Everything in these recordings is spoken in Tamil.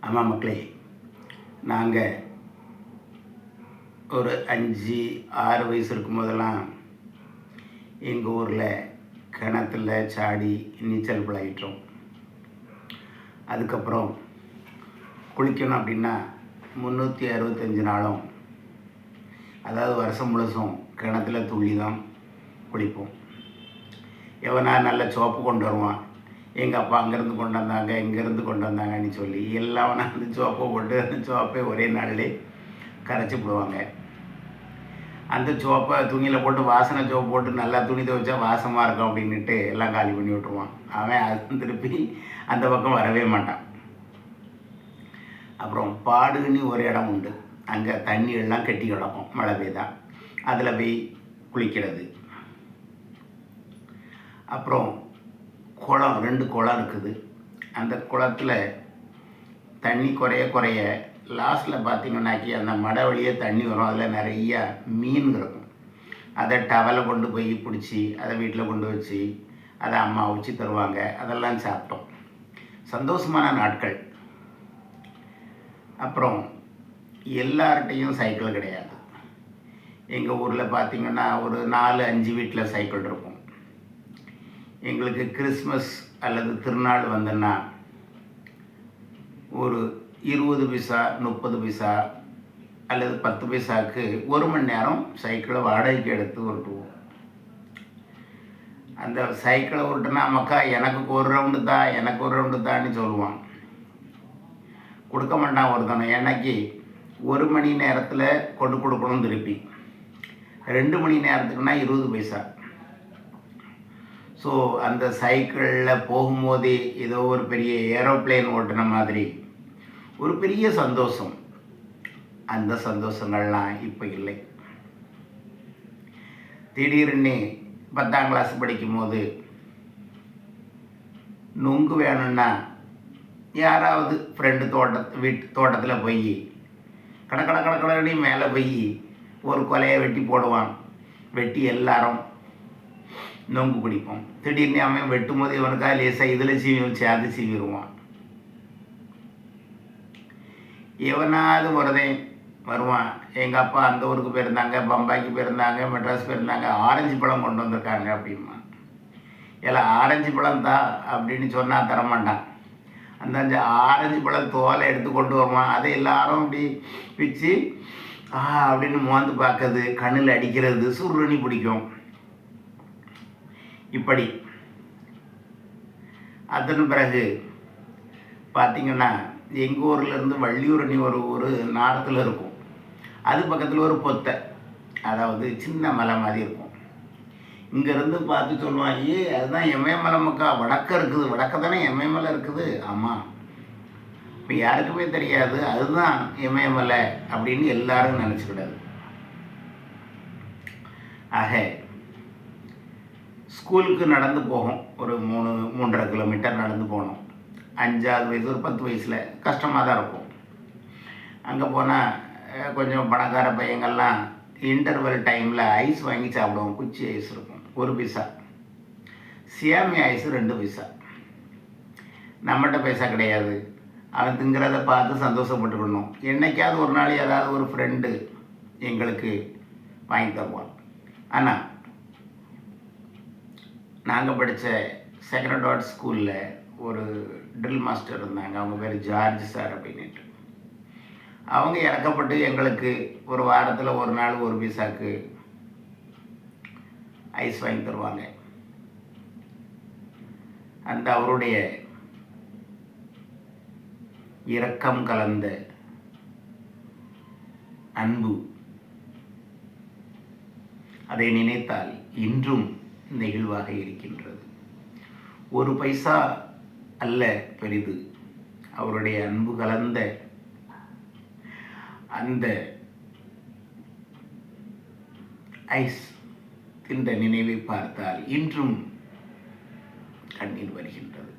ஆமாம் மக்களே, நாங்கள் ஒரு 5-6 வயசு இருக்கும் போதெல்லாம் எங்கள் ஊரில் கிணத்துல சாடி நீச்சல் பழகிட்டோம். அதுக்கப்புறம் குளிக்கணும் அப்படின்னா 365 நாளும், அதாவது வருஷம் முழுசும் கிணத்துல துள்ளி தான் குளிப்போம். எவனா நல்ல சோப்பு கொண்டு வருவான், எங்கள் அப்பா அங்கேருந்து கொண்டு வந்தாங்க இங்கேருந்து கொண்டு வந்தாங்கன்னு சொல்லி எல்லாம் நான் அந்த சோப்பை போட்டு அந்த சோப்பை ஒரே நாளிலே கரைச்சி விடுவாங்க. அந்த சோப்பை துணியில் போட்டு வாசனை சோப்பு போட்டு நல்லா துணி துவைச்சா வாசமாக இருக்கும் அப்படின்ட்டு எல்லாம் காலி பண்ணி விட்டுருவான். அவன் அது திருப்பி அந்த பக்கம் வரவே மாட்டான். அப்புறம் பாடுன்னு ஒரு இடம் உண்டு, அங்கே தண்ணி எல்லாம் கெட்டி கிடக்கும், மழை பெய்தா அதில் போய் குளிக்கிறது. அப்புறம் குளம், 2 குளம் இருக்குது. அந்த குளத்தில் தண்ணி குறைய லாஸ்ட்டில் பார்த்திங்கன்னாக்கி அந்த மடை வழியே தண்ணி வரும், அதில் நிறைய மீன் இருக்கும். அதை டவலை கொண்டு போய் பிடிச்சி அதை வீட்டில் கொண்டு வச்சு அதை அம்மா வச்சு தருவாங்க. அதெல்லாம் சாப்பிட்டோம், சந்தோஷமான நாட்கள். அப்புறம் எல்லார்கிட்டையும் சைக்கிள் கிடையாது. எங்கள் ஊரில் பார்த்திங்கன்னா ஒரு 4-5 வீட்டில் சைக்கிள் இருக்கும். எங்களுக்கு கிறிஸ்மஸ் அல்லது திருநாள் வந்தோன்னா ஒரு 20 பைசா 30 பைசா அல்லது 10 பைசாவுக்கு 1 மணி நேரம் சைக்கிளை வாடகைக்கு எடுத்து உருட்டுவோம். அந்த சைக்கிளை உருட்டுனா மக்கா எனக்கு ஒரு ரவுண்டு தான், எனக்கு ஒரு ரவுண்டு தான்னு சொல்லுவான். கொடுக்க மாட்டான் ஒருத்தனை. எனக்கு 1 மணி நேரத்தில் கொண்டு கொடுக்கணும், திருப்பி 2 மணி நேரத்துக்குன்னா 20 பைசா. ஸோ அந்த சைக்கிளில் போகும்போதே ஏதோ ஒரு பெரிய ஏரோப்ளேன் ஓட்டுன மாதிரி ஒரு பெரிய சந்தோஷம். அந்த சந்தோஷங்கள்லாம் இப்போ இல்லை. திடீர்னு 10ஆம் கிளாஸ் படிக்கும்போது நுங்கு வேணும்னா யாராவது ஃப்ரெண்டு தோட்டத்தில் போய் கடற்கடை மேலே போய் ஒரு கொலையை வெட்டி போடுவான். வெட்டி எல்லாரும் நொங்கு பிடிப்போம். திடீர்னு அவன் வெட்டும் போது இவனுக்காக லேசாக இதில் சேர்த்து சீவிடுவான். எவனாவது வருவான், எங்கள் அப்பா அந்த ஊருக்கு போயிருந்தாங்க, பம்பாய்க்கு போயிருந்தாங்க, மெட்ராஸ் போயிருந்தாங்க, ஆரஞ்சு பழம் கொண்டு வந்திருக்காங்க அப்படிமா. எல்லாம் ஆரஞ்சு பழம் தான் அப்படின்னு சொன்னால் தரமாட்டான். அந்த ஆரஞ்சு பழம் தோலை எடுத்து கொண்டு வருவான். அதை எல்லாரும் அப்படி பிச்சு அப்படின்னு மோந்து பார்க்கறது, கண்ணில் அடிக்கிறது, சுருணி பிடிக்கும். இப்படி அதன் பிறகு பார்த்திங்கன்னா எங்கள் ஊர்லேருந்து வள்ளியூரணி ஒரு ஊர் நாரத்தில் இருக்கும். அது பக்கத்தில் ஒரு பொத்தை, அதாவது சின்ன மலை மாதிரி இருக்கும். இங்கேருந்து பார்த்து சொல்லுவான், அதுதான் எமயமலை மக்கா, வடக்க இருக்குது, வடக்க தானே எமயமலை இருக்குது. ஆமாம், இப்போ யாருக்குமே தெரியாது அதுதான் இமயமலை அப்படின்னு எல்லாரும் நினச்சிக்கிடாது. ஆக ஸ்கூலுக்கு நடந்து போகும், ஒரு 3-3.5 கிலோமீட்டர் நடந்து போகணும். 5ஆவது வயசு ஒரு 10 வயசில் கஷ்டமாக தான் இருக்கும். அங்கே போனால் கொஞ்சம் பணக்கார பையங்கள்லாம் இன்டர்வல் டைமில் ஐஸ் வாங்கி சாப்பிடுவோம். குச்சி ஐஸ் இருக்கும், 1 பைசா. சேமியா ஐஸ் 2 பைசா. நம்மகிட்ட பைசா கிடையாது. அவன் திங்கிறத பார்த்து சந்தோஷப்பட்டுக்கணும். என்றைக்காவது ஒரு நாள் ஏதாவது ஒரு ஃப்ரெண்டு எங்களுக்கு வாங்கி தருவான். ஆனால் நாங்கள் படித்த செகண்ட் டாட் ஸ்கூலில் ஒரு ட்ரில் மாஸ்டர் இருந்தாங்க. அவங்க பேர் ஜார்ஜ் சார் அப்படின்ட்டு. அவங்க இறக்கப்பட்டு எங்களுக்கு ஒரு வாரத்தில் ஒரு நாள் 1 பைசாவுக்கு ஐஸ் வாங்கி தருவாங்க. அந்த அவருடைய இரக்கம் கலந்த அன்பு, அதை நினைத்தால் இன்றும் நெகிழ்வாக இருக்கின்றது. 1 பைசா அல்ல பெரிது, அவருடைய அன்பு கலந்த அந்த ஐஸ் என்ற நினைவை பார்த்தால் இன்றும் கண்ணீர் வருகின்றது.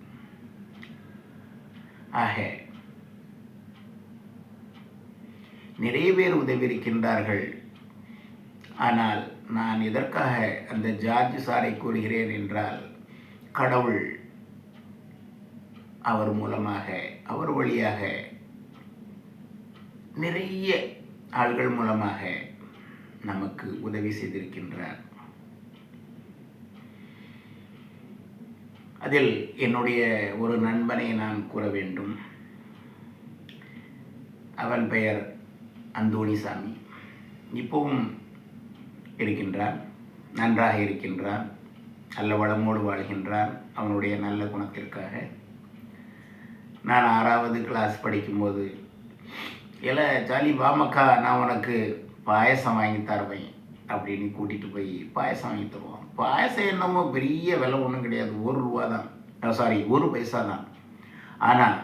ஆக நிறைய பேர் உதவி இருக்கின்றார்கள். ஆனால் நான் எதற்காக அந்த ஜார்ஜ் சாரை கூறுகிறேன் என்றால், கடவுள் அவர் மூலமாக, அவர் வழியாக நிறைய ஆள்கள் மூலமாக நமக்கு உதவி செய்திருக்கின்றார். அதில் என்னுடைய ஒரு நண்பனை நான் கூற வேண்டும். அவன் பெயர் அந்தோணிசாமி. இப்பவும் இருக்கின்றான், நன்றாக இருக்கின்றான், நல்ல வளமோடு வாழ்கின்றான். அவனுடைய நல்ல குணத்திற்காக நான் 6வது கிளாஸ் படிக்கும்போது, ஜாலி வாமக்கா, நான் உனக்கு பாயசம் வாங்கி தருவேன் அப்படின்னு கூட்டிகிட்டு போய் பாயசம் வாங்கி தருவான். பாயசம் என்னமோ பெரிய விலை ஒன்றும் கிடையாது, ₹1 தான், 1 பைசா தான். ஆனால்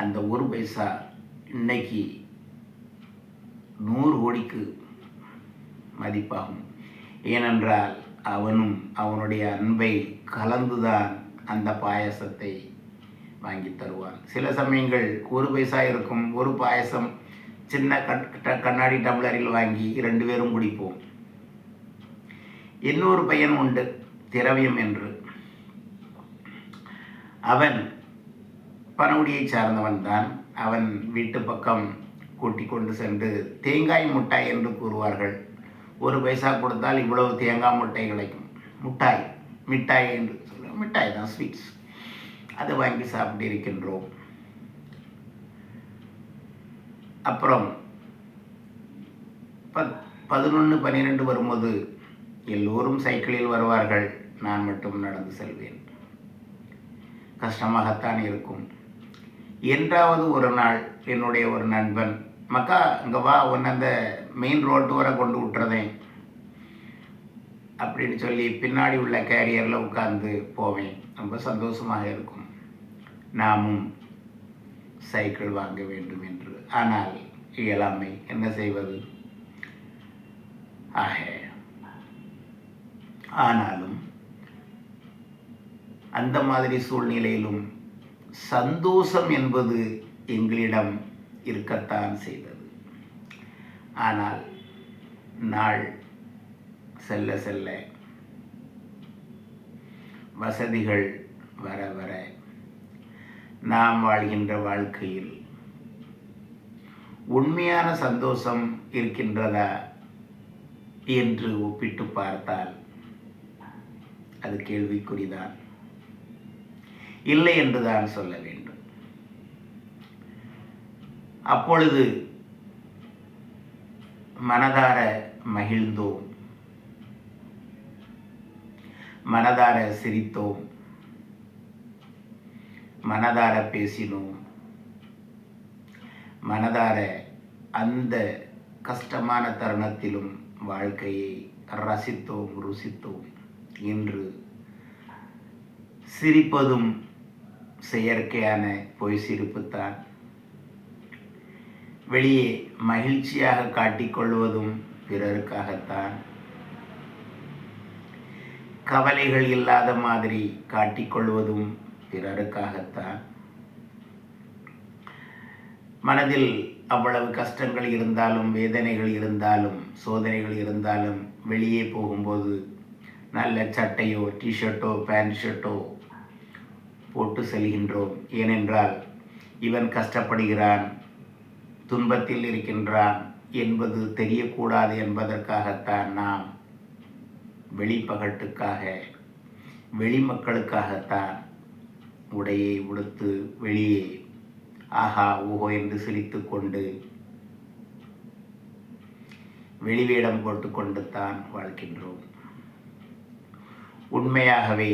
அந்த 1 பைசா இன்னைக்கு 100 கோடிக்கு மதிப்பாகும். ஏனென்றால் அவனும் அவனுடைய அன்பை கலந்துதான் அந்த பாயசத்தை வாங்கி தருவான். சில சமயங்கள் 1 பைசா இருக்கும், ஒரு பாயசம் சின்ன கண்ணாடி டம்ளரில் வாங்கி 2 பேரும் குடிப்போம். இன்னொரு பையன் உண்டு, திரவியம் என்று. அவன் பனகுடியை சார்ந்தவன் தான். அவன் வீட்டு பக்கம் கூட்டிக் கொண்டு சென்று தேங்காய் முட்டாய் என்று கூறுவார்கள். 1 பைசா கொடுத்தால் இவ்வளவு தேங்காய் முட்டாய் கிடைக்கும். மிட்டாய் என்று சொல்ல, மிட்டாய் தான், ஸ்வீட்ஸ். அதை வாங்கி சாப்பிட்டு இருக்கின்றோம். அப்புறம் 11, 12 வரும்போது எல்லோரும் சைக்கிளில் வருவார்கள், நான் மட்டும் நடந்து செல்வேன். கஷ்டமாகத்தான் இருக்கும். என்றாவது ஒரு நாள் என்னுடைய ஒரு நண்பன், மக்கா இங்கே வா, உன்னை அந்த மெயின் ரோட்டு வரை கொண்டு விட்டுறதேன் அப்படின்னு சொல்லி பின்னாடி உள்ள கேரியரில் உட்கார்ந்து போவேன். ரொம்ப சந்தோஷமாக இருக்கும். நாமும் சைக்கிள் வாங்க வேண்டும் என்று. ஆனால் இயலாமை, என்ன செய்வது? ஆனாலும் அந்த மாதிரி சூழ்நிலையிலும் சந்தோஷம் என்பது எங்களிடம் இருக்கத்தான் செய்தது. ஆனால் நாள் செல்ல செல்ல, வசதிகள் வர வர, நாம் வாழ்கின்ற வாழ்க்கையில் உண்மையான சந்தோஷம் இருக்கின்றதா என்று ஒப்பிட்டு பார்த்தால் அது கேள்விக்குறிதான், இல்லை என்றுதான் சொல்ல வேண்டும். அப்பொழுது மனதார மகிழ்ந்தோம், மனதார சிரித்தோம், மனதார பேசினோம், மனதார அந்த கஷ்டமான தருணத்திலும் வாழ்க்கையை ரசித்தோம், ருசித்தோம். இன்று சிரிப்பதும் செயற்கையான பொய் சிரிப்புத்தான். வெளியே மகிழ்ச்சியாக காட்டிக்கொள்வதும் பிறருக்காகத்தான். கவலைகள் இல்லாத மாதிரி காட்டிக்கொள்வதும் பிறருக்காகத்தான். மனதில் அவ்வளவு கஷ்டங்கள் இருந்தாலும், வேதனைகள் இருந்தாலும், சோதனைகள் இருந்தாலும், வெளியே போகும்போது நல்ல சட்டையோ, டிஷர்ட்டோ, பேண்ட் ஷர்ட்டோ போட்டு செல்கின்றோம். ஏனென்றால் இவன் கஷ்டப்படுகிறான், துன்பத்தில் இருக்கின்றான் என்பது தெரியக்கூடாது என்பதற்காகத்தான் நாம் வெளிப்பகட்டுக்காக, வெளிமக்களுக்காகத்தான் உடையை உடுத்து வெளியே ஆஹா ஓஹோ என்று சிரித்து கொண்டு வெளிவேடம் போட்டுக்கொண்டு தான் வாழ்கின்றோம். உண்மையாகவே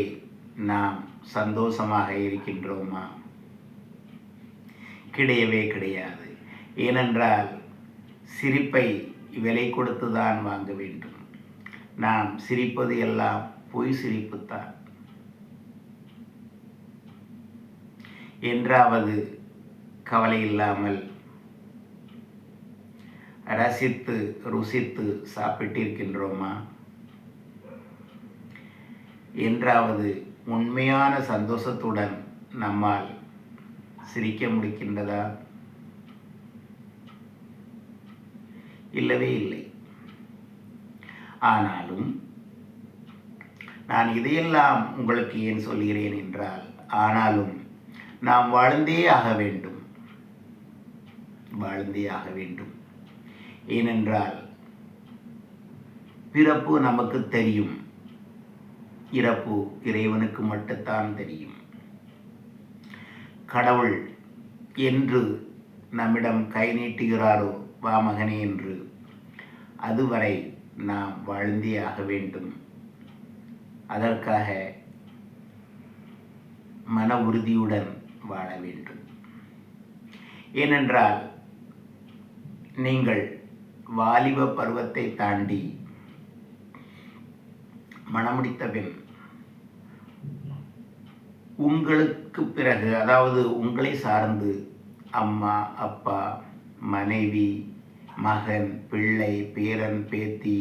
நாம் சந்தோஷமாக இருக்கின்றோமா? கிடையவே கிடையாது. ஏனென்றால் சிரிப்பை விலை கொடுத்துதான் வாங்க வேண்டும். நாம் சிரிப்பது எல்லாம் பொய் சிரிப்புத்தான். என்றாவது கவலை இல்லாமல் ரசித்து ருசித்து சாப்பிட்டிருக்கின்றோமா? என்றாவது உண்மையான சந்தோஷத்துடன் நம்மால் சிரிக்க முடிக்கின்றதா? இல்லவே இல்லை. ஆனாலும் நான் இதையெல்லாம் உங்களுக்கு ஏன் சொல்கிறேன் என்றால், ஆனாலும் நாம் வாழ்ந்தே ஆக வேண்டும். வாழ்ந்தே ஆக வேண்டும். ஏனென்றால் பிறப்பு நமக்கு தெரியும், இறப்பு இறைவனுக்கு மட்டும்தான் தெரியும். கடவுள் என்று நம்மிடம் கை நீட்டுகிறாரோ வா மகனே என்று, அதுவரை நாம் வாழ்ந்தே ஆக வேண்டும். அதற்காக மன உறுதியுடன் வாழ வேண்டும். ஏனென்றால் நீங்கள் வாலிப பருவத்தை தாண்டி மணமுடித்த பின் உங்களுக்கு பிறகு, அதாவது உங்களை சார்ந்து அம்மா, அப்பா, மனைவி, மகன், பிள்ளை, பேரன், பேத்தி,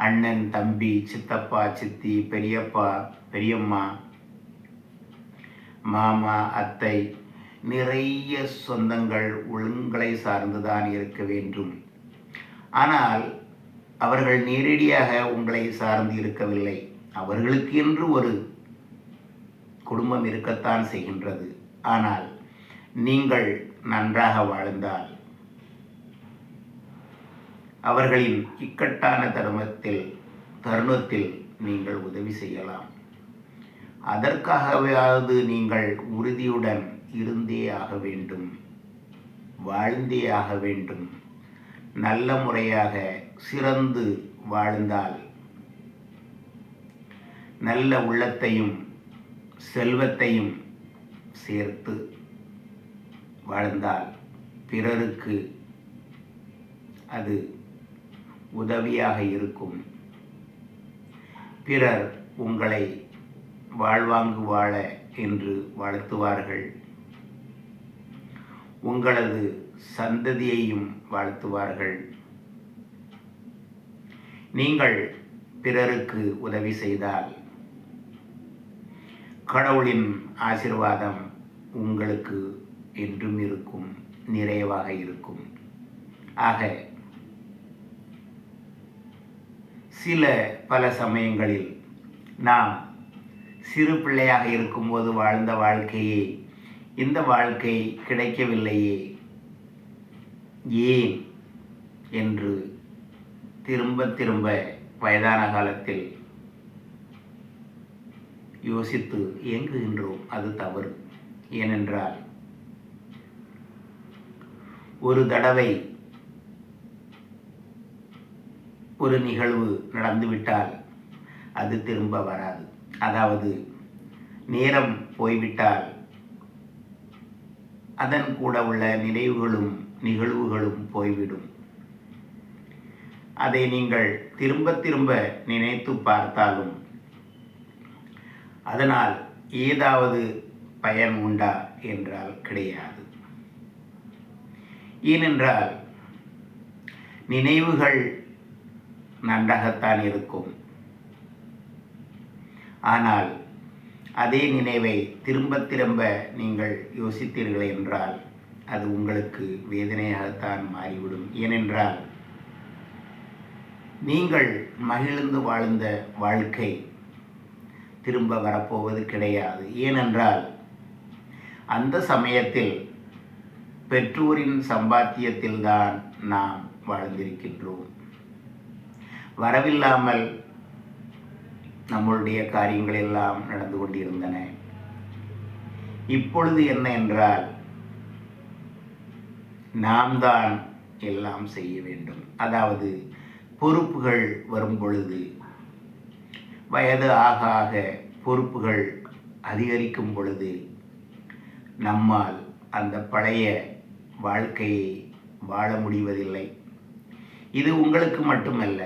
அண்ணன், தம்பி, சித்தப்பா, சித்தி, பெரியப்பா, பெரியம்மா, மாமா, அத்தை, நிறைய சொந்தங்கள் உங்களை சார்ந்துதான் இருக்க வேண்டும். ஆனால் அவர்கள் நேரடியாக உங்களை சார்ந்து இருக்கவில்லை. அவர்களுக்கு என்று ஒரு குடும்பம் இருக்கத்தான் செய்கின்றது. ஆனால் நீங்கள் நன்றாக வாழ்ந்தால் அவர்களின் இக்கட்டான தருணத்தில் நீங்கள் உதவி செய்யலாம். அதற்காகவாவது நீங்கள் உறுதியுடன் இருந்தே ஆக வேண்டும், வாழ்ந்தே ஆக வேண்டும். நல்ல முறையாக சிறந்து வாழ்ந்தால், நல்ல உள்ளத்தையும் செல்வத்தையும் சேர்த்து வாழ்ந்தால் பிறருக்கு அது உதவியாக இருக்கும். பிறர் உங்களை வாழ்வாங்கு வாழ என்று வாழ்த்துவார்கள். உங்களது சந்ததியையும் வாழ்த்துவார்கள். நீங்கள் பிறருக்கு உதவி செய்தால் கடவுளின் ஆசீர்வாதம் உங்களுக்கு என்றும் இருக்கும், நிறைவாக இருக்கும். ஆக பல சமயங்களில் நாம் சிறு பிள்ளையாக இருக்கும்போது வாழ்ந்த வாழ்க்கையே இந்த வாழ்க்கை கிடைக்கவில்லையே ஏன் என்று திரும்ப திரும்ப வயதான காலத்தில் யோசித்து ஏங்குகின்றோம். அது தவறு. ஏனென்றால் ஒரு தடவை ஒரு நிகழ்வு நடந்துவிட்டால் அது திரும்ப வராது. அதாவது நேரம் போய்விட்டால் அதன் கூட உள்ள நினைவுகளும் நிகழ்வுகளும் போய்விடும். அதை நீங்கள் திரும்ப திரும்ப நினைத்து பார்த்தாலும் அதனால் ஏதாவது பயன் உண்டா என்றால் கிடையாது. ஏனென்றால் நினைவுகள் நன்றாகத்தான் இருக்கும். ஆனால் அதே நினைவை திரும்ப திரும்ப நீங்கள் யோசித்தீர்கள் என்றால் அது உங்களுக்கு வேதனையாகத்தான் மாறிவிடும். ஏனென்றால் நீங்கள் மகிழ்ந்து வாழ்ந்த வாழ்க்கை திரும்ப வரப்போவது கிடையாது. ஏனென்றால் அந்த சமயத்தில் பெற்றோரின் சம்பாத்தியத்தில்தான் நாம் வாழ்ந்திருக்கின்றோம். வரவில்லாமல் நம்முடைய காரியங்கள் எல்லாம் நடந்து கொண்டிருந்தன. இப்பொழுது என்ன என்றால் நாம் தான் எல்லாம் செய்ய வேண்டும். அதாவது பொறுப்புகள் வரும் பொழுது, வயது ஆக ஆக பொறுப்புகள் அதிகரிக்கும் பொழுது நம்மால் அந்த பழைய வாழ்க்கையை வாழ முடிவதில்லை. இது உங்களுக்கு மட்டுமல்ல,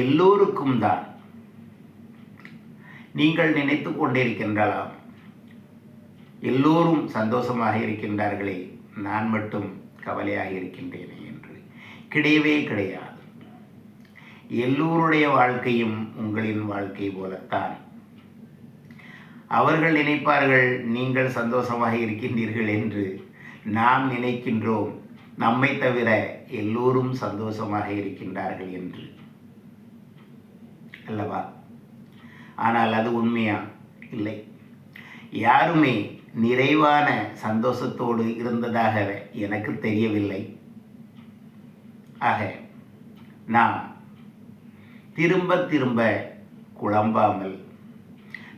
எல்லோருக்கும் தான். நீங்கள் நினைத்து கொண்டிருக்கின்றலாம், எல்லோரும் சந்தோஷமாக இருக்கின்றார்களே, நான் மட்டும் கவலையாக இருக்கின்றேனே என்று. கிடையவே கிடையாது. எல்லோருடைய வாழ்க்கையும் உங்களின் வாழ்க்கை போலத்தான். அவர்கள் நினைப்பார்கள் நீங்கள் சந்தோஷமாக இருக்கின்றீர்கள் என்று. நாம் நினைக்கின்றோம் நம்மை தவிர எல்லோரும் சந்தோஷமாக இருக்கின்றார்கள் என்று அல்லவா? ஆனால் அது உண்மையா? இல்லை. யாருமே நிறைவான சந்தோஷத்தோடு இருந்ததாக எனக்கு தெரியவில்லை. ஆக நாம் திரும்ப திரும்ப குழம்பாமல்,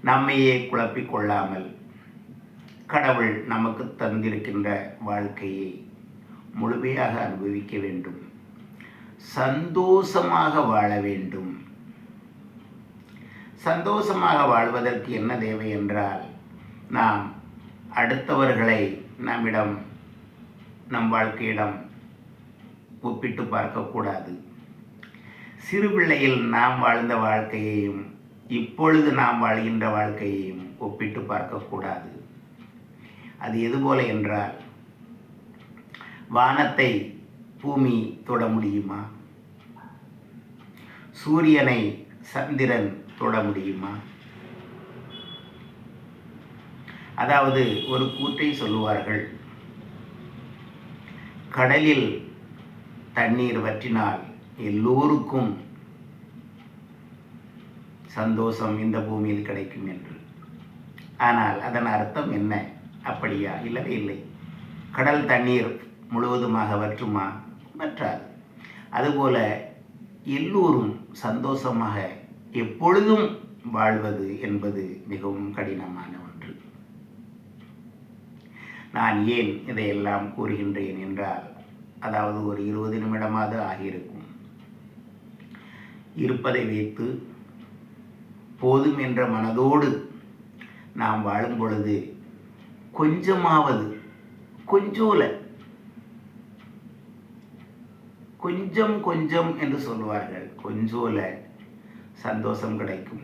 நம்மையே குழப்பிக்கொள்ளாமல், கடவுள் நமக்கு தந்திருக்கின்ற வாழ்க்கையை முழுமையாக அனுபவிக்க வேண்டும். சந்தோஷமாக வாழ வேண்டும். சந்தோஷமாக வாழ்வதற்கு என்ன தேவை என்றால், நாம் அடுத்தவர்களை நம் வாழ்க்கையிடம் ஒப்பிட்டு பார்க்கக்கூடாது. சிறு பிள்ளையில் நாம் வாழ்ந்த வாழ்க்கையையும் இப்பொழுது நாம் வாழ்கின்ற வாழ்க்கையையும் ஒப்பிட்டு பார்க்கக்கூடாது. அது எதுபோல என்றால், வானத்தை பூமி தொட முடியுமா? சூரியனை சந்திரன் தொட முடியுமா? அதாவது ஒரு கூற்றை சொல்லுவார்கள், கடலில் தண்ணீர் வற்றினால் எல்லோருக்கும் சந்தோஷம் இந்த பூமியில் கிடைக்கும் என்று. ஆனால் அதன் அர்த்தம் என்ன? அப்படியா? இல்லவே இல்லை. கடல் தண்ணீர் முழுவதுமாக வற்றுமா? வற்றாது. அதுபோல எல்லோரும் சந்தோஷமாக எப்பொழுதும் வாழ்வது என்பது மிகவும் கடினமான ஒன்று. நான் ஏன் இதையெல்லாம் கூறுகின்றேன் என்றால், அதாவது ஒரு 20 நிமிடமாவது ஆகியிருக்கும். இருப்பதை வைத்து போதும் என்ற மனதோடு நாம் வாழும் பொழுது கொஞ்சமாவது, கொஞ்சம் என்று சொல்லுவார்கள், கொஞ்சோல சந்தோஷம் கிடைக்கும்.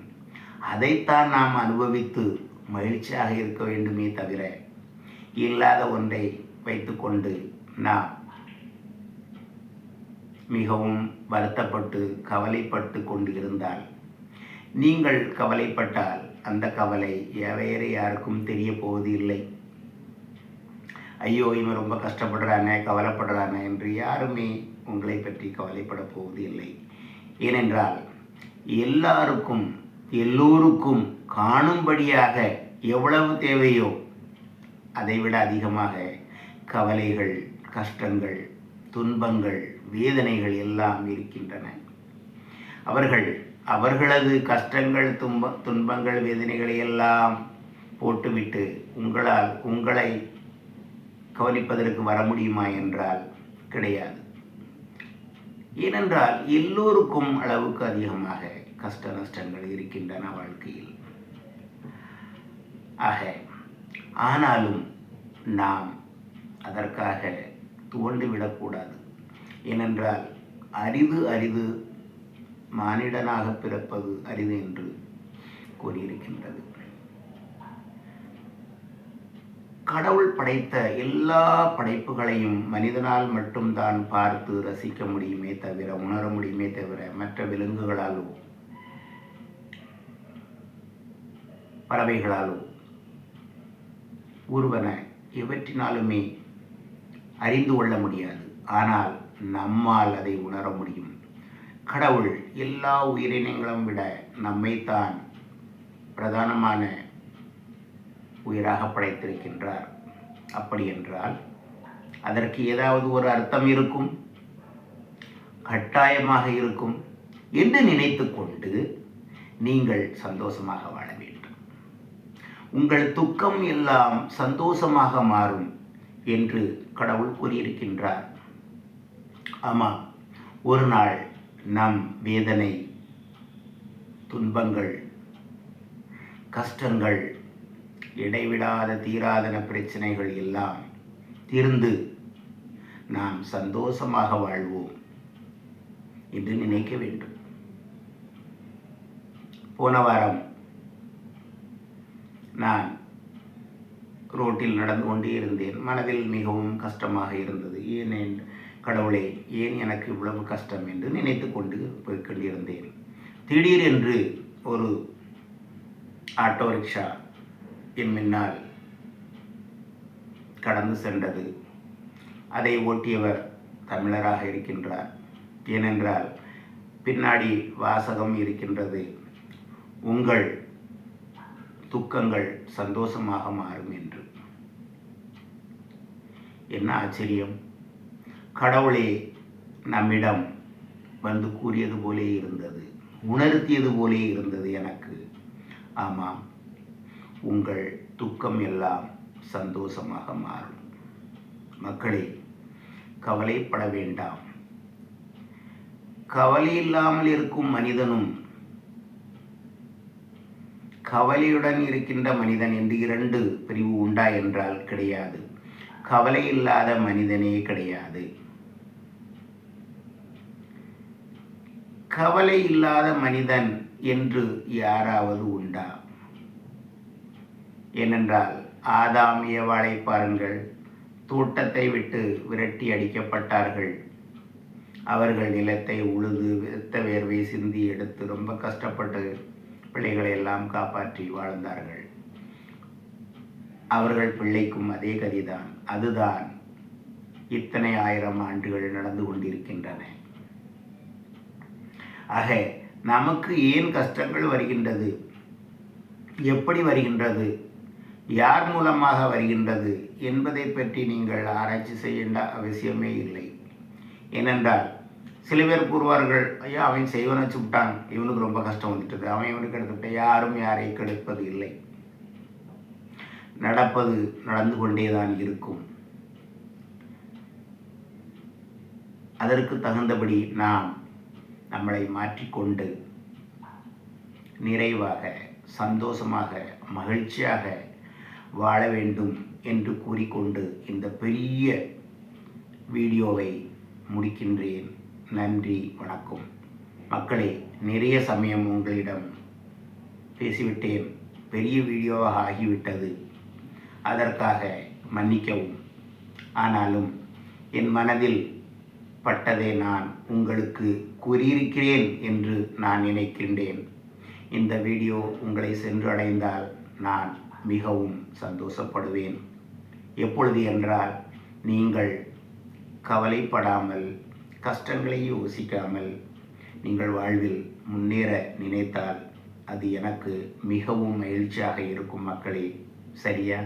அதைத்தான் நாம் அனுபவித்து மகிழ்ச்சியாக இருக்க வேண்டுமே தவிர, இல்லாத ஒன்றை வைத்துக்கொண்டு நாம் மிகவும் வருத்தப்பட்டு கவலைப்பட்டு கொண்டு இருந்தால், நீங்கள் கவலைப்பட்டால் அந்த கவலை வேறு யாருக்கும் தெரிய போவது இல்லை. ஐயோ, இவன் ரொம்ப கஷ்டப்படுறாங்க, கவலைப்படுறாங்க என்று யாருமே உங்களை பற்றி கவலைப்பட போவது இல்லை. ஏனென்றால் எல்லாருக்கும் எல்லோருக்கும் காணும்படியாக எவ்வளவு தேவையோ அதைவிட அதிகமாக கவலைகள், கஷ்டங்கள், துன்பங்கள், வேதனைகள் எல்லாம் இருக்கின்றன. அவர்களது கஷ்டங்கள், துன்பங்கள், வேதனைகளை எல்லாம் போட்டுவிட்டு உங்களை கவனிப்பதற்கு வர முடியுமா என்றால் கிடையாது. ஏனென்றால் எல்லோருக்கும் அளவுக்கு அதிகமாக கஷ்ட நஷ்டங்கள் இருக்கின்றன வாழ்க்கையில். ஆனாலும் நாம் அதற்காக துவண்டு விடக்கூடாது. ஏனென்றால் அரிது மானிடனாக பிறப்பது அரிது என்று கூறியிருக்கின்றது. கடவுள் படைத்த எல்லா படைப்புகளையும் மனிதனால் மட்டும்தான் பார்த்து ரசிக்க முடியுமே தவிர, உணர முடியுமே தவிர, மற்ற விலங்குகளாலோ பறவைகளாலோ ஊர்வன எவற்றினாலுமே அறிந்து கொள்ள முடியாது. ஆனால் நம்மால் அதை உணர முடியும். கடவுள் எல்லா உயிரினங்களும் விட நம்மைத்தான் பிரதானமான உயிராக படைத்திருக்கின்றார். அப்படி என்றால் அதற்கு ஏதாவது ஒரு அர்த்தம் இருக்கும், கட்டாயமாக இருக்கும் என்று நினைத்து கொண்டு நீங்கள் சந்தோஷமாக வாழ வேண்டும். உங்கள் துக்கம் எல்லாம் சந்தோஷமாக மாறும் என்று கடவுள் கூறியிருக்கின்றார். ஆமாம், ஒரு நாள் நம் வேதனை, துன்பங்கள், கஷ்டங்கள், இடைவிடாத தீராதன பிரச்சனைகள் எல்லாம் தீர்ந்து நாம் சந்தோஷமாக வாழ்வோம் என்று நினைக்க வேண்டும். போன வாரம் நான் ரோட்டில் நடந்து கொண்டே இருந்தேன். மனதில் மிகவும் கஷ்டமாக இருந்தது. கடவுளே, ஏன் எனக்கு இவ்வளவு கஷ்டம் என்று நினைத்து கொண்டு போய்கொண்டிருந்தேன். திடீரென்று ஒரு ஆட்டோ ரிக்ஷா என் முன்னால் கடந்து சென்றது. அதை ஓட்டியவர் தமிழராக இருக்கின்றார். ஏனென்றால் பின்னாடி வாசகம் இருக்கின்றது, உங்கள் துக்கங்கள் சந்தோஷமாக மாறும் என்று. என்ன ஆச்சரியம்! கடவுளே நம்மிடம் வந்து கூறியது போலே இருந்தது, உணர்த்தியது போலே இருந்தது எனக்கு. ஆமாம், உங்கள் துக்கம் எல்லாம் சந்தோஷமாக மாறும். மக்களே, கவலைப்பட வேண்டாம். கவலை இல்லாமல் இருக்கும் மனிதனும் கவலையுடன் இருக்கின்ற மனிதன் என்று 2 பிரிவு உண்டா என்றால் கிடையாது. கவலை இல்லாத மனிதனே கிடையாது. கவலை இல்லாத மனிதன் என்று யாராவது உண்டா? ஏனென்றால் ஆதாம் ஏவாளை பாருங்கள், தோட்டத்தை விட்டு விரட்டி அடிக்கப்பட்டார்கள். அவர்கள் நிலத்தை உழுது வெத்த வேர்வை சிந்தி எடுத்து ரொம்ப கஷ்டப்பட்டு பிள்ளைகளை எல்லாம் காப்பாற்றி வாழ்ந்தார்கள். அவர்கள் பிள்ளைக்கும் அதே கதிதான். அதுதான் இத்தனை 1000 ஆண்டுகள் நடந்து கொண்டிருக்கின்றன. ஆக நமக்கு ஏன் கஷ்டங்கள் வருகின்றது, எப்படி வருகின்றது, யார் மூலமாக வருகின்றது என்பதை பற்றி நீங்கள் ஆராய்ச்சி செய்ய அவசியமே இல்லை. ஏனென்றால் சில பேர் கூறுவார்கள், ஐயா அவன் செய்வனை சுட்டான், இவனுக்கு ரொம்ப கஷ்டம் வந்துட்டது, அவன் இவனுக்கு எடுத்துவிட்ட. யாரும் யாரை கெடுப்பது இல்லை. நடப்பது நடந்து கொண்டேதான் இருக்கும். அதற்கு தகுந்தபடி நாம் நம்மளை மாற்றிக்கொண்டு நிறைவாக, சந்தோஷமாக, மகிழ்ச்சியாக வாழ வேண்டும் என்று கூறிக்கொண்டு இந்த பெரிய வீடியோவை முடிக்கின்றேன். நன்றி, வணக்கம். மக்களே, நிறைய சமயம் உங்களிடம் பேசிவிட்டேன், பெரிய வீடியோவாக ஆகிவிட்டது. அதற்காக மன்னிக்கவும். ஆனாலும் என் மனதில் பட்டதை நான் உங்களுக்கு கூறியிருக்கிறேன் என்று நான் நினைக்கின்றேன். இந்த வீடியோ உங்களை சென்றடைந்தால் நான் மிகவும் சந்தோஷப்படுவேன். எப்பொழுது என்றால், நீங்கள் கவலைப்படாமல், கஷ்டங்களை யோசிக்காமல் நீங்கள் வாழ்வில் முன்னேற நினைத்தால் அது எனக்கு மிகவும் மகிழ்ச்சியாக இருக்கும் மக்களே. சரியா?